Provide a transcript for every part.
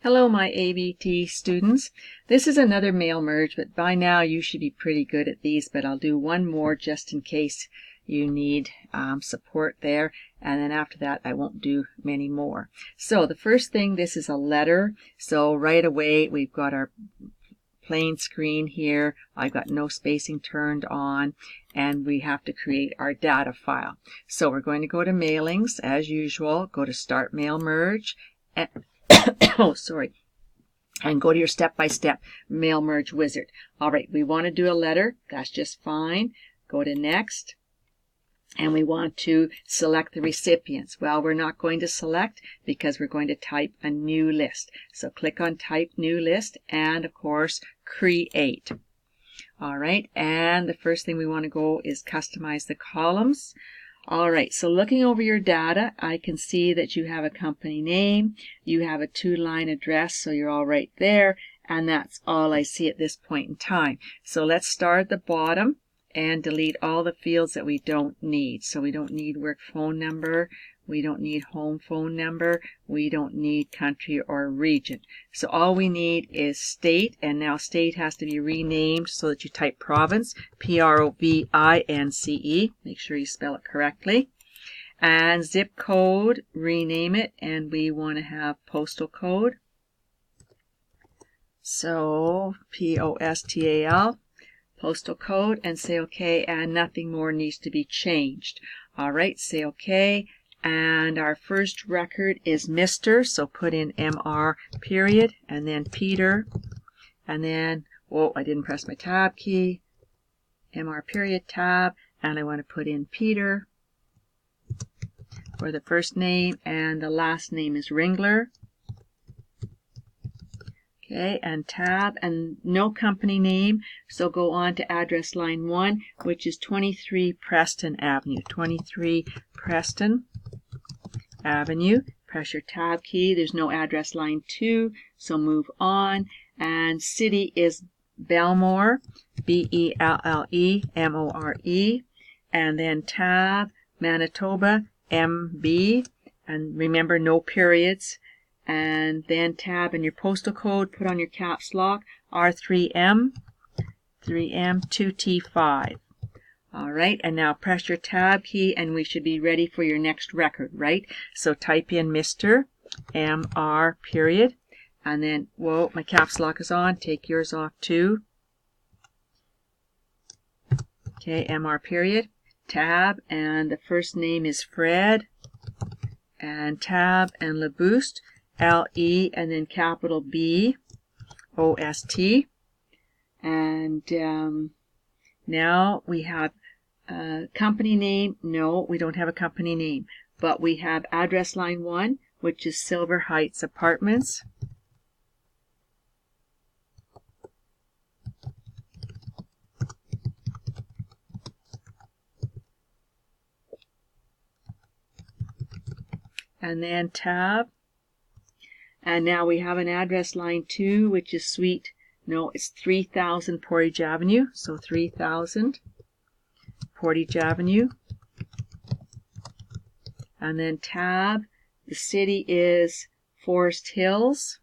Hello, my ABT students. This is another mail merge, but by now you should be pretty good at these, but I'll do one more just in case you need support there, and then after that I won't do many more. So the first thing, this is a letter, so right away we've got our plain screen here. I've got no spacing turned on, and we have to create our data file. So we're going to go to mailings as usual, go to start mail merge, and and go to your step-by-step mail merge wizard. All right, we want to do a letter. That's just fine. Go to next, and we want to select the recipients. Well, we're not going to select because we're going to type a new list. So click on type new list and of course create. All right, and the first thing we want to go is customize the columns. All right, so looking over your data, I can see that you have a company name, you have a 2-line address, so you're all right there, and that's all I see at this point in time. So let's start at the bottom and delete all the fields that we don't need. So we don't need work phone number, we don't need home phone number, we don't need country or region. So all we need is state, and now state has to be renamed so that you type province, Province. Make sure you spell it correctly. And zip code, rename it, and we want to have postal code. So POSTAL, postal code, and say OK, and nothing more needs to be changed. All right, say OK. And our first record is Mr., so put in MR period, and then Peter, and then, whoa, I didn't press my tab key, MR period tab, and I want to put in Peter for the first name, and the last name is Ringler. Okay, and tab, and no company name, so go on to address line 1, which is 23 Preston Avenue. 23 Preston Avenue. Press your tab key. There's no address line 2, so move on. And city is Belmore, Bellemore, and then tab, Manitoba, MB, and remember no periods. And then tab, and your postal code, put on your caps lock, R3M, 2T5. All right, and now press your tab key, and we should be ready for your next record, right? So type in Mr. MR period, and then, whoa, my caps lock is on. Take yours off too. Okay, MR period, tab, and the first name is Fred, and tab, and Laboost, LE, and then capital B, OST, and now we have company name. No, we don't have a company name, but we have address line 1, which is Silver Heights Apartments. And then tab. And now we have an address line 2, which is suite, no, it's 3000 Portage Avenue. So 3000 Portage Avenue. And then tab, the city is Forest Hills.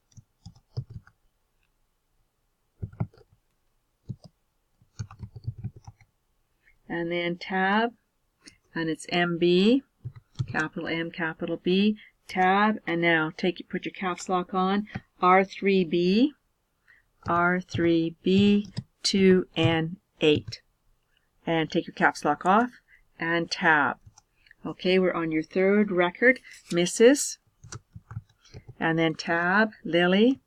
And then tab, and it's MB, capital M, capital B, tab, and now put your caps lock on, R3B, 2 and 8, and take your caps lock off, and tab. Okay, we're on your third record, Mrs., and then tab, Lily,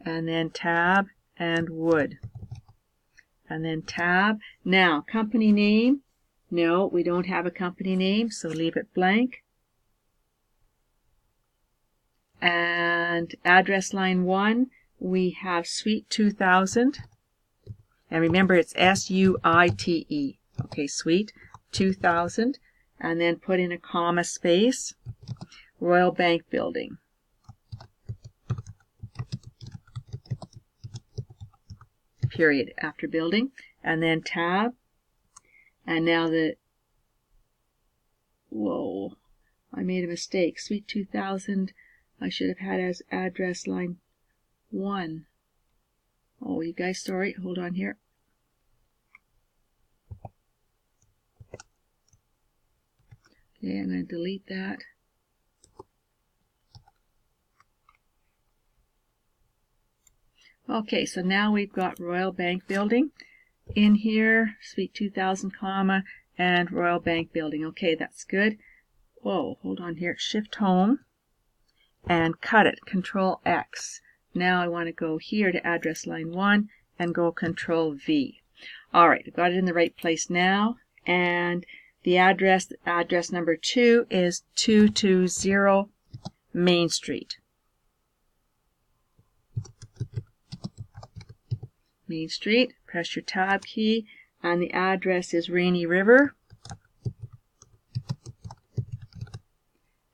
and then tab, and Wood, and then tab. Now, company name. No, we don't have a company name, so leave it blank. And address line 1, we have Suite 2000. And remember, it's SUITE. Okay, Suite 2000. And then put in a comma space, Royal Bank Building. Period after building. And then tab. And now whoa, I made a mistake. Suite 2000, I should have had as address line 1. Oh, you guys, sorry, hold on here. Okay, I'm going to delete that. Okay, so now we've got Royal Bank Building in here, Suite 2000, comma, and Royal Bank Building. Okay, that's good. Whoa, hold on here. Shift home and cut it. Control X. Now I want to go here to address line 1 and go Control V. All right, I've got it in the right place now. And the address number 2 is 220 Main Street. Main Street, press your tab key, and the address is Rainy River.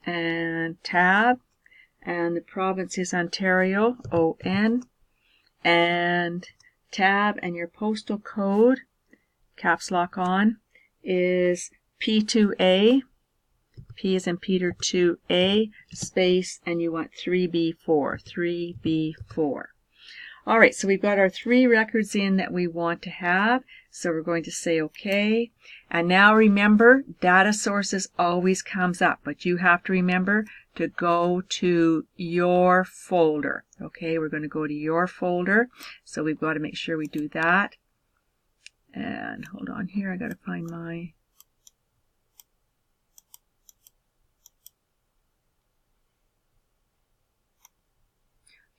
And tab, and the province is Ontario, ON, and tab, and your postal code, caps lock on, is P2A, P as in Peter 2A, space, and you want 3B4, 3B4. All right, so we've got our 3 records in that we want to have. So we're going to say OK. And now remember, data sources always comes up, but you have to remember to go to your folder. Okay, we're going to go to your folder. So we've got to make sure we do that. And hold on here, I got to find my...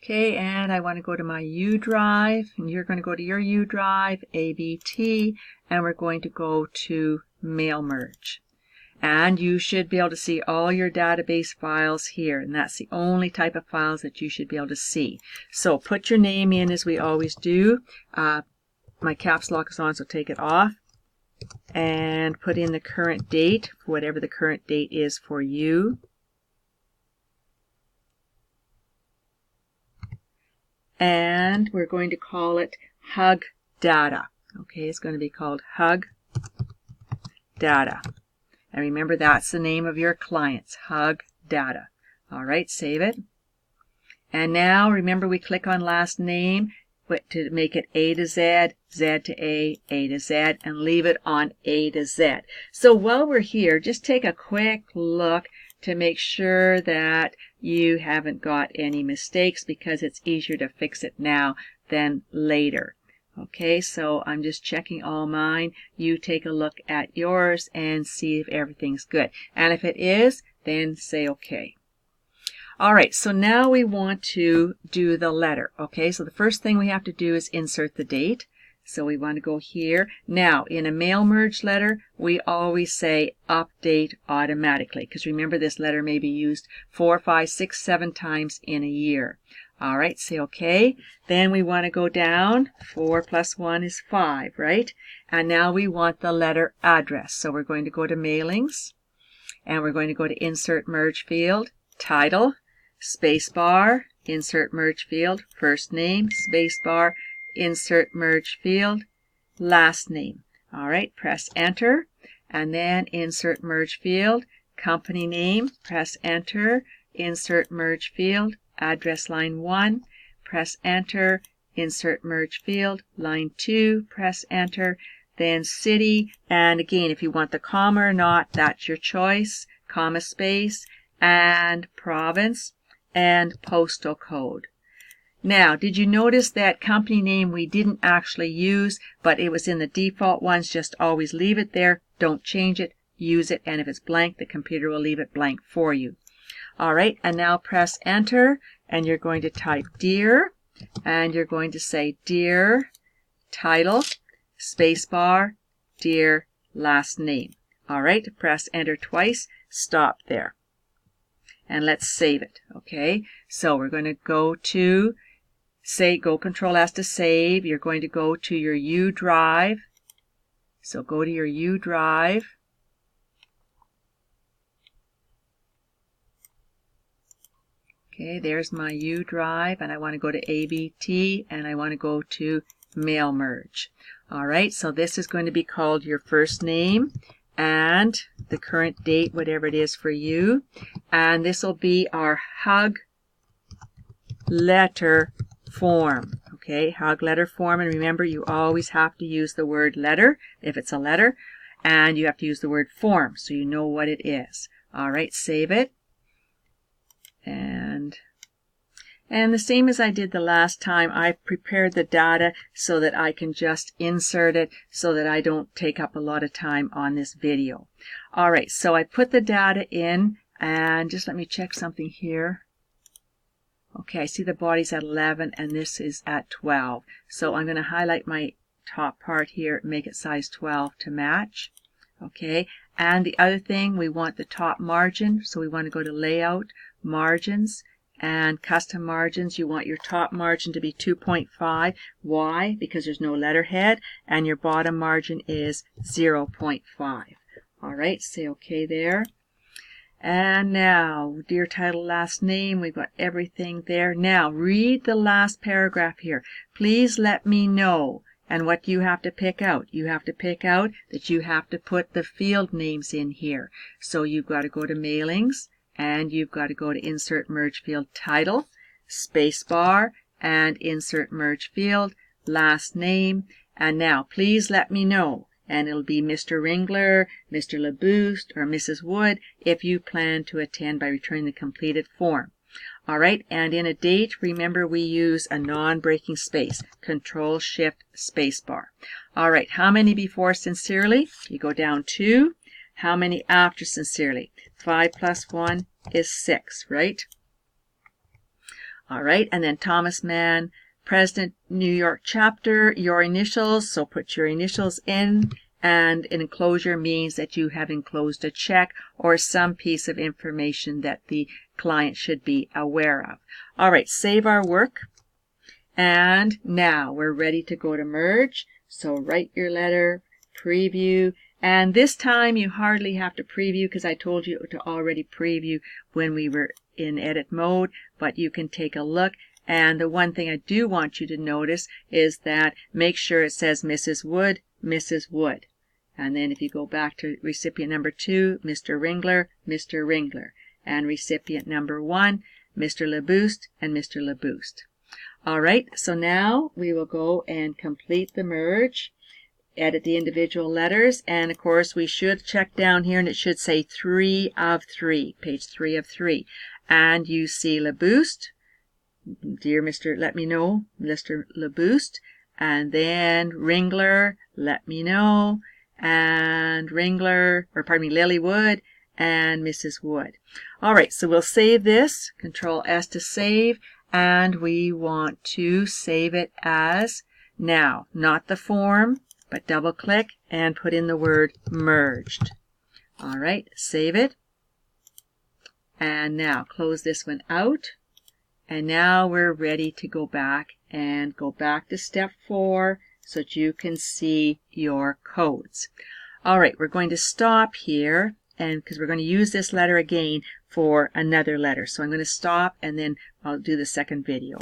Okay, and I want to go to my U drive, and you're going to go to your U drive, ABT, and we're going to go to Mail Merge. And you should be able to see all your database files here, and that's the only type of files that you should be able to see. So put your name in as we always do. My caps lock is on, so take it off. And put in the current date, whatever the current date is for you. And we're going to call it Hug Data. Okay, it's going to be called Hug Data. And remember, that's the name of your clients, Hug Data. All right, save it. And now, remember, we click on last name to make it A to Z, Z to A to Z, and leave it on A to Z. So while we're here, just take a quick look to make sure that you haven't got any mistakes, because it's easier to fix it now than later. Okay, so I'm just checking all mine. You take a look at yours and see if everything's good. And if it is, then say OK. All right, so now we want to do the letter. Okay, so the first thing we have to do is insert the date. So we want to go here. Now, in a mail merge letter, we always say update automatically, because remember, this letter may be used 4, 5, 6, 7 times in a year. All right, say OK. Then we want to go down. 4 plus 1 is 5, right? And now we want the letter address. So we're going to go to mailings, and we're going to go to insert merge field, title, spacebar, insert merge field, first name, spacebar, insert merge field, last name. All right, press enter, and then insert merge field, company name, press enter, insert merge field, address line 1, press enter, insert merge field, line 2, press enter, then city, and again, if you want the comma or not, that's your choice, comma space, and province, and postal code. Now, did you notice that company name we didn't actually use, but it was in the default ones? Just always leave it there. Don't change it. Use it. And if it's blank, the computer will leave it blank for you. All right. And now press enter. And you're going to type dear. And you're going to say dear title, spacebar, dear last name. All right. Press enter twice. Stop there. And let's save it. Okay. So we're going to go to go Control S to save. You're going to go to your U drive. So go to your U drive. Okay, there's my U drive, and I want to go to ABT, and I want to go to Mail Merge. All right, so this is going to be called your first name and the current date, whatever it is for you. And this will be our Hug letter form. Okay, hog letter form, and remember you always have to use the word letter if it's a letter, and you have to use the word form so you know what it is. All right, save it. And the same as I did the last time, I've prepared the data so that I can just insert it so that I don't take up a lot of time on this video. All right, so I put the data in, and just let me check something here. Okay, I see the body's at 11 and this is at 12. So I'm going to highlight my top part here, make it size 12 to match. Okay, and the other thing, we want the top margin, so we want to go to Layout, Margins, and Custom Margins. You want your top margin to be 2.5. Why? Because there's no letterhead, and your bottom margin is 0.5. All right, say OK there. And now, dear title, last name, we've got everything there. Now, read the last paragraph here. Please let me know. And what you have to pick out? You have to pick out that you have to put the field names in here. So you've got to go to Mailings, and you've got to go to Insert Merge Field Title, Spacebar, and Insert Merge Field, Last Name. And now, please let me know. And it'll be Mr. Ringler, Mr. LeBoost, or Mrs. Wood if you plan to attend by returning the completed form. All right, and in a date, remember we use a non-breaking space, Control-Shift-Spacebar. All right, how many before sincerely? You go down 2. How many after sincerely? 5 plus 1 is 6, right? All right, and then Thomas Mann, President, New York Chapter, your initials, so put your initials in, and an enclosure means that you have enclosed a check or some piece of information that the client should be aware of. All right, save our work, and now we're ready to go to merge. So write your letter, preview, and this time you hardly have to preview because I told you to already preview when we were in edit mode, but you can take a look. And the one thing I do want you to notice is that make sure it says Mrs. Wood, Mrs. Wood. And then if you go back to recipient number 2, Mr. Ringler, Mr. Ringler. And recipient number 1, Mr. LeBoost and Mr. LeBoost. All right, so now we will go and complete the merge, edit the individual letters, and of course we should check down here and it should say 3 of 3, page 3 of 3. And you see LeBoost, dear Mr. Let me know, Mr. LeBoost, and then Ringler, let me know, and Ringler, or pardon me, Lily Wood, and Mrs. Wood. All right, so we'll save this, Control S to save, and we want to save it as, now, not the form, but double click and put in the word merged. All right, save it. And now close this one out. And now we're ready to go back to step 4 so that you can see your codes. All right, we're going to stop here, and because we're going to use this letter again for another letter. So I'm going to stop and then I'll do the second video.